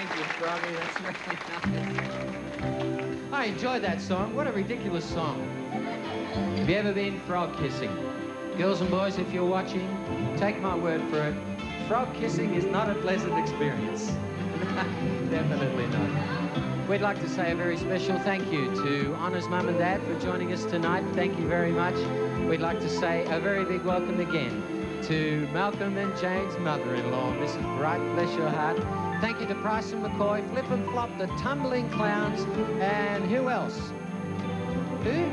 Thank you, Froggy. That's really nice. I enjoyed that song. What a ridiculous song. Have you ever been frog kissing? Girls and boys, if you're watching, take my word for it. Frog kissing is not a pleasant experience. Definitely not. We'd like to say a very special thank you to Honor's mum and dad for joining us tonight. Thank you very much. We'd like to say a very big welcome again to Malcolm and Jane's mother-in-law, Mrs. Bright, bless your heart. Thank you to Price and McCoy, Flip and Flop, the Tumbling Clowns, and who else? Who?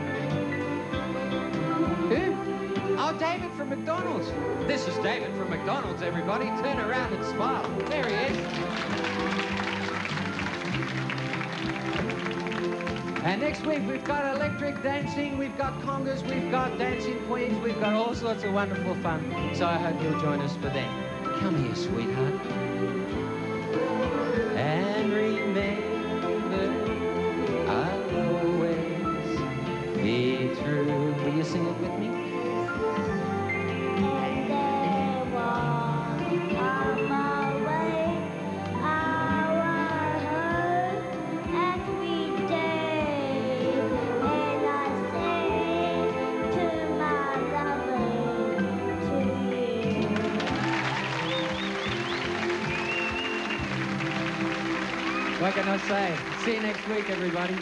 Oh, David from McDonald's. This is David from McDonald's, everybody. Turn around and smile. There he is. And next week, we've got electric dancing, we've got congas, we've got dancing queens, we've got all sorts of wonderful fun. So I hope you'll join us for that. Come here, sweetheart. And remember, I'll always be true. Will you sing it with me? What can I say? See you next week, everybody.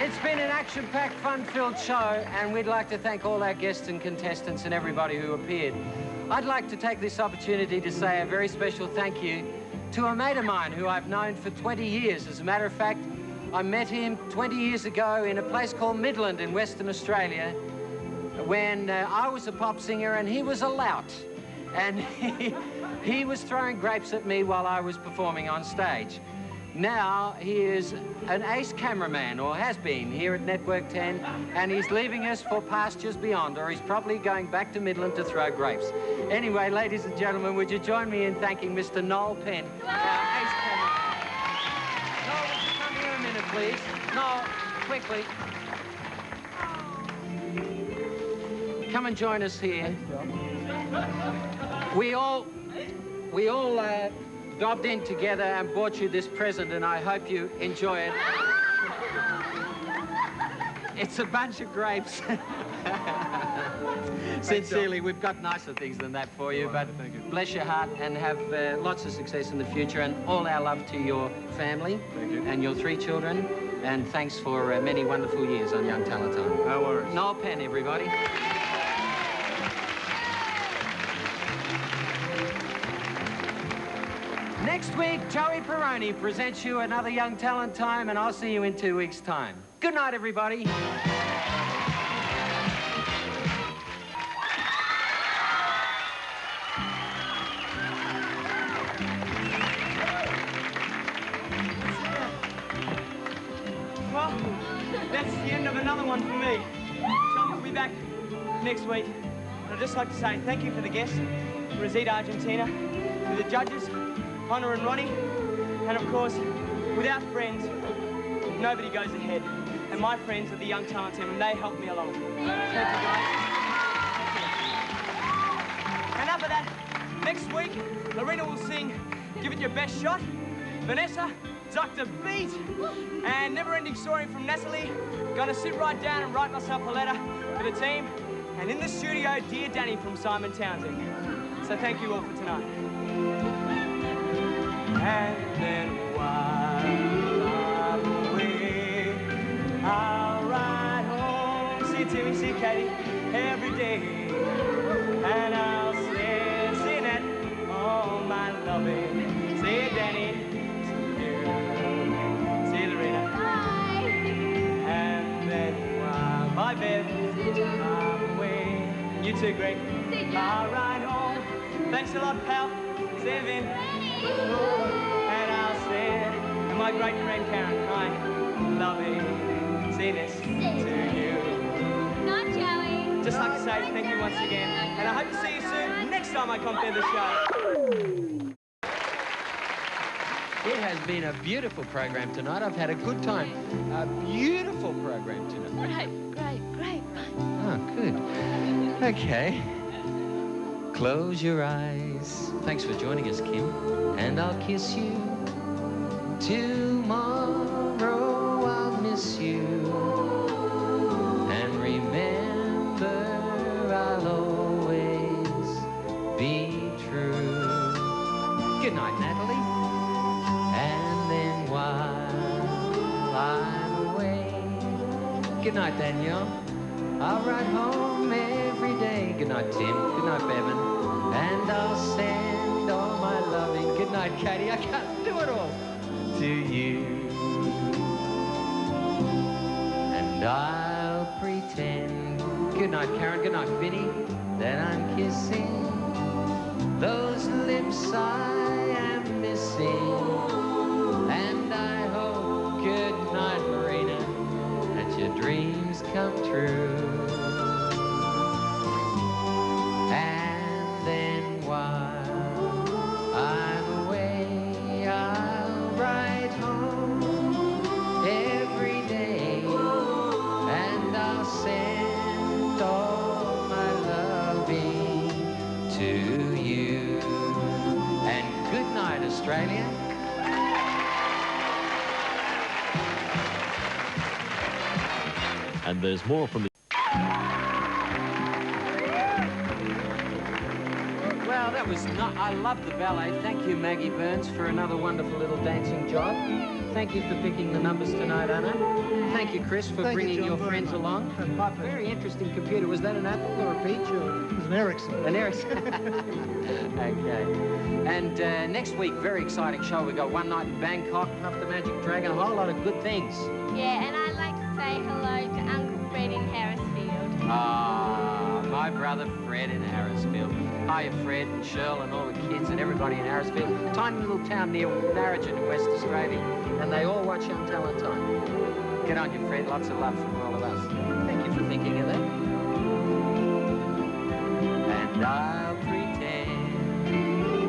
It's been an action-packed, fun-filled show, and we'd like to thank all our guests and contestants and everybody who appeared. I'd like to take this opportunity to say a very special thank you to a mate of mine who I've known for 20 years. As a matter of fact, I met him 20 years ago in a place called Midland in Western Australia when I was a pop singer and he was a lout. And he was throwing grapes at me while I was performing on stage. Now he is an ace cameraman, or has been, here at Network 10, and he's leaving us for pastures beyond, or he's probably going back to Midland to throw grapes. Anyway, ladies and gentlemen, would you join me in thanking Mr. Noel Penn, our ace cameraman. Noel, would you come here a minute, please? Noel, quickly. Come and join us here. We all dobbed in together and bought you this present, and I hope you enjoy it. It's a bunch of grapes. Sincerely, we've got nicer things than that for you, but bless your heart and have lots of success in the future, and all our love to your family and your 3 children, and thanks for many wonderful years on Young Talent Time. No worries. Noel Penn, everybody. Next week, Joey Peroni presents you another Young Talent Time, and I'll see you in 2 weeks' time. Good night, everybody. Well, that's the end of another one for me. John will be back next week. And I'd just like to say thank you for the guests, Rosita Argentina, to the judges, Honor and Ronnie, and of course, without friends, nobody goes ahead. And my friends are the Young Talent Team, and they help me along. Thank you, guys. Enough of that. Next week, Lorena will sing Give It Your Best Shot. Vanessa, Dr. Beat, and Never Ending Story from Natalie. Gonna sit right down and write myself a letter for the team. And in the studio, Dear Danny from Simon Townsend. So thank you all for tonight. And then while I'm away, I'll ride home. See Timmy, see Katie every day. And I'll say that, oh, my loving. Say Danny to you. Say Lorena. Bye. And then while my Bev, I'm away. You too, Greg. I'll ride home. Thanks a lot, pal. Say Vin. And I'll say it, and my great friend Karen, hi, loving, say this to you. Not Joey. Just like to say thank you once again, and I hope to see you soon next time I come to the show. It has been a beautiful program tonight. I've had a good time. A beautiful program tonight. Great. Oh, good. Okay. Close your eyes. Thanks for joining us, Kim. And I'll kiss you. Tomorrow I'll miss you. And remember, I'll always be true. Good night, Natalie. And then while I'm away, good night, Danielle. I'll ride home every day. Good night, Tim. Good night, Bevan. And I'll send all my loving. Good night, Katie. I can't do it all. To you. And I'll pretend. Good night, Karen. Good night, Vinny. That I'm kissing those lips I am missing. And I hope, good night, Marina, that your dreams come true. And then while I'm away, I'll ride home every day. And I'll send all my loving to you. And good night, Australia. And there's more from the... Well, that was not... I love the ballet. Thank you, Maggie Burns, for another wonderful little dancing job. Thank you for picking the numbers tonight, Anna. Thank you, Chris, for bringing your friends along. Very interesting computer. Was that an Apple or a Peach? Or... It was an Ericsson. An Ericsson. Okay. And next week, very exciting show. We got One Night in Bangkok, Puff the Magic Dragon, a whole lot of good things. Yeah, and I'd like to say hello to Uncle Fred in Harrisfield. Ah, my brother Fred in Harrisfield. Hiya, Fred and Shirl and all the kids and everybody in Harrisfield. Tiny little town near Narrogin in West Australia. And they all watch Young Talent Time. Get on you, Fred. Lots of love from all of us. Thank you for thinking of that. And I'll pretend.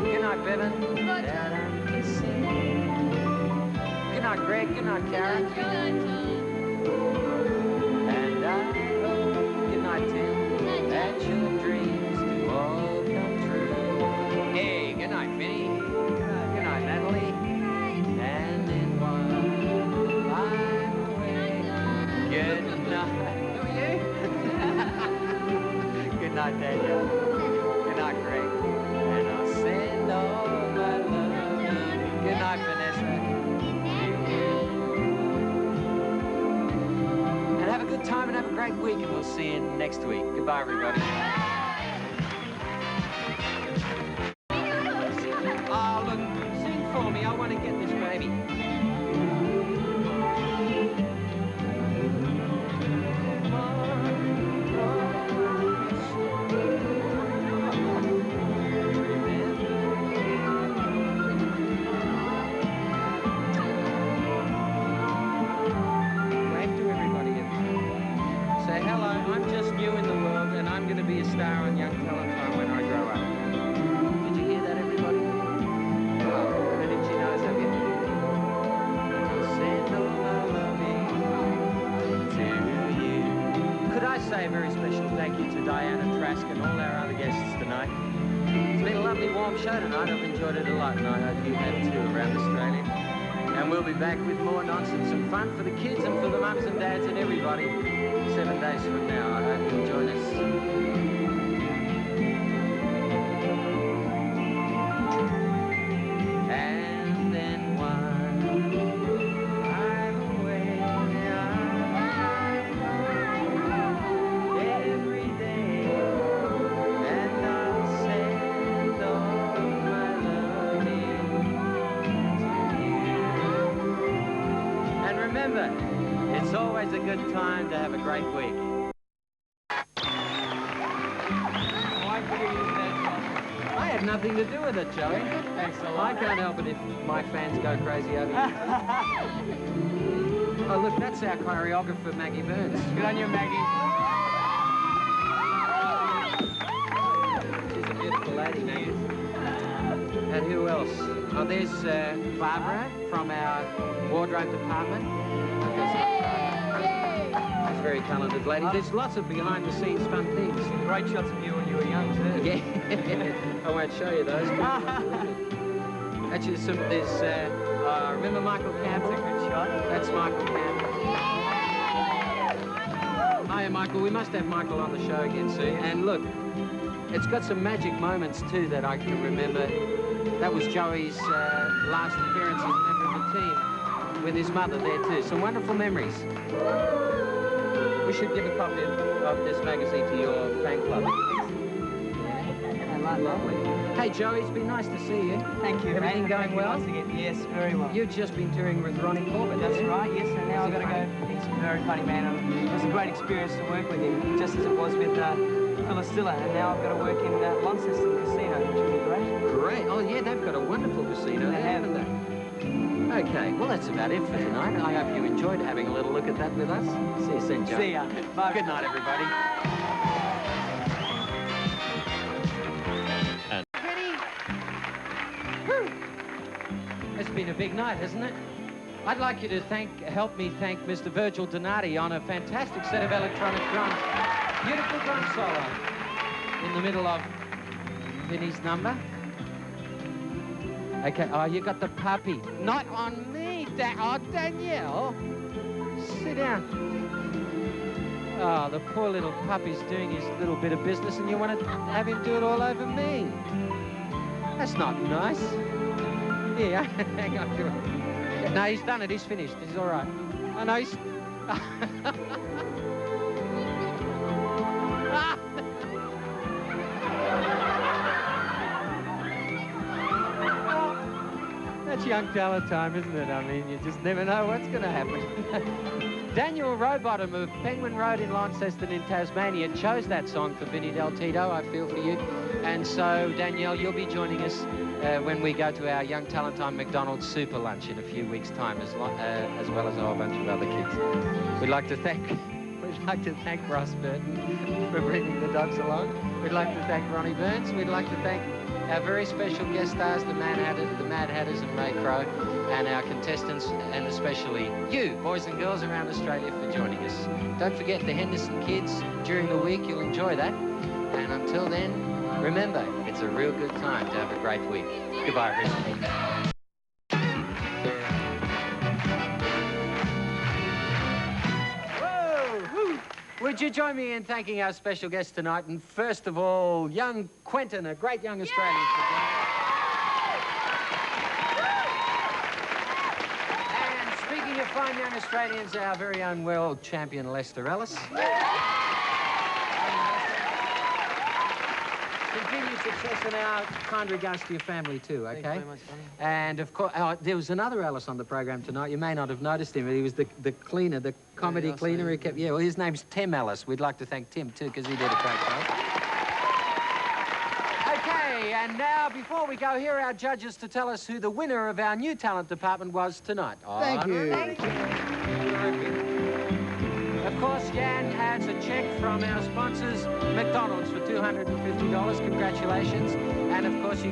Good night, Bevan. That I'm kissing. Good night, Greg. Good night, Karen. Good night, John. And I hope, good night, Tim, that your dreams do all come true. Hey, good night, Vinny. Good night, Natalie. And then while I'm away, good night. Who are you? Good night, Daniel. Good night, Greg. And I'll send all my love. Good night, Vanessa. And have a good time and have a great week, and we'll see you next week. Goodbye, everybody. Oh, look, sing for me. I want to get this baby. Wave to everybody. Say hello. I'm just new in the world, and I'm going to be a star on Young Talent Time when I grow up. Did you hear that, everybody? Oh, an itchy nose, have you? Send all my loving to you. Could I say a very special thank you to Diana Trask and all our other guests tonight? It's been a lovely, warm show tonight. I've enjoyed it a lot, and I hope you have too around Australia. And we'll be back with more nonsense and fun for the kids and for the mums and dads and everybody 7 days from now. I hope you'll join us. And then while I'm away, every day, and I'll send all my loving to you. And remember, it's always a good time to have a great week. I had nothing to do with it, Joey. Thanks a I lot. can't help it if my fans go crazy over you. Oh, look, that's our choreographer, Maggie Burns. Good on you, Maggie. She's a beautiful lady, Maggie. And who else? Oh, there's Barbara from our wardrobe department. There's very talented lady. There's lots of behind-the-scenes fun things. Great shots of you when you were young, too. Yeah. I won't show you those. Actually, there's, remember Michael Camp? That's a good shot. That's Michael Camp. Hiya, Michael. We must have Michael on the show again soon. And look, it's got some magic moments, too, that I can remember. That was Joey's last appearance as a member of the team with his mother there, too. Some wonderful memories. We should give a copy of this magazine to your fan club. Lovely. Hey, Joey, it's been nice to see you. Thank you. Everything going well? Once again. Yes, very well. You've just been touring with Ronnie Corbett. That's right, yes, and now I've got to go. He's a very funny man. It was a great experience to work with him, just as it was with Phyllis Diller, and now I've got to work in Launceston Casino, which will be great. Great. Oh, yeah, they've got a wonderful casino there, haven't they? Okay, well, that's about it for tonight. I hope you enjoyed having a little look at that with us. See you soon, Joe. See ya. Bye. Good night, everybody. It's been a big night, hasn't it? I'd like you to help me thank Mr. Virgil Donati on a fantastic set of electronic drums. Beautiful drum solo in the middle of Vinny's number. Okay, oh, you got the puppy. Not on me, Danielle. Sit down. Oh, the poor little puppy's doing his little bit of business and you want to have him do it all over me. That's not nice. Yeah, hang on to it. No, he's done it. He's finished. He's all right. Oh, no, he's... That's young talent time, isn't it? I mean, you just never know what's going to happen. Daniel Rowbottom of Penguin Road in Launceston in Tasmania chose that song for Vinny Del Tito, I Feel For You. And so, Danielle, you'll be joining us when we go to our Young Talent Time McDonald's Super Lunch in a few weeks' time, as well as a whole bunch of other kids. We'd like to thank Ross Burton for bringing the dogs along. We'd like to thank Ronnie Burns. We'd like to thank our very special guest stars, the Mad Hatters and Ray Crow, and our contestants, and especially you, boys and girls around Australia, for joining us. Don't forget the Henderson Kids during the week. You'll enjoy that. And until then, remember, it's a real good time to have a great week. Goodbye, everybody. Would you join me in thanking our special guest tonight? And first of all, young Quentin, a great young Australian. And speaking of fine young Australians, our very own world champion, Lester Ellis. Continued success and our kind regards to your family too, okay? Thank you very much, Bonnie. And of course, there was another Ellis on the program tonight. You may not have noticed him, but he was the cleaner, the comedy cleaner who kept... Yeah, well, his name's Tim Ellis. We'd like to thank Tim too, because he did a great job. Okay, and now, before we go, here are our judges to tell us who the winner of our new talent department was tonight. Thank you. Thank you. Of course, Jan has a check from our sponsors, McDonald's, for $250. Congratulations. And of course, you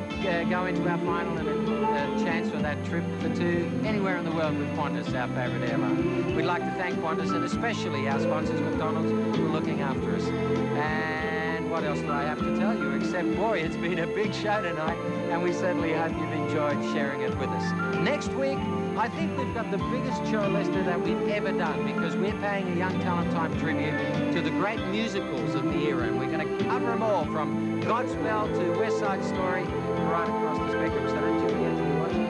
go into our final and a chance for that trip for two anywhere in the world with Qantas, our favourite airline. We'd like to thank Qantas and especially our sponsors, McDonald's, for looking after us. And what else do I have to tell you? Except, boy, it's been a big show tonight, and we certainly hope you've enjoyed sharing it with us. Next week, I think we've got the biggest show, Lester, that we've ever done, because we're paying a Young Talent Time tribute to the great musicals of the era, and we're going to cover them all, from Godspell to West Side Story, right across the spectrum. So don't you forget to watch it.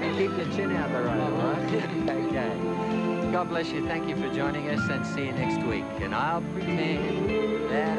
And keep your chin out the road, all right? Okay. God bless you. Thank you for joining us, and see you next week. And I'll pretend that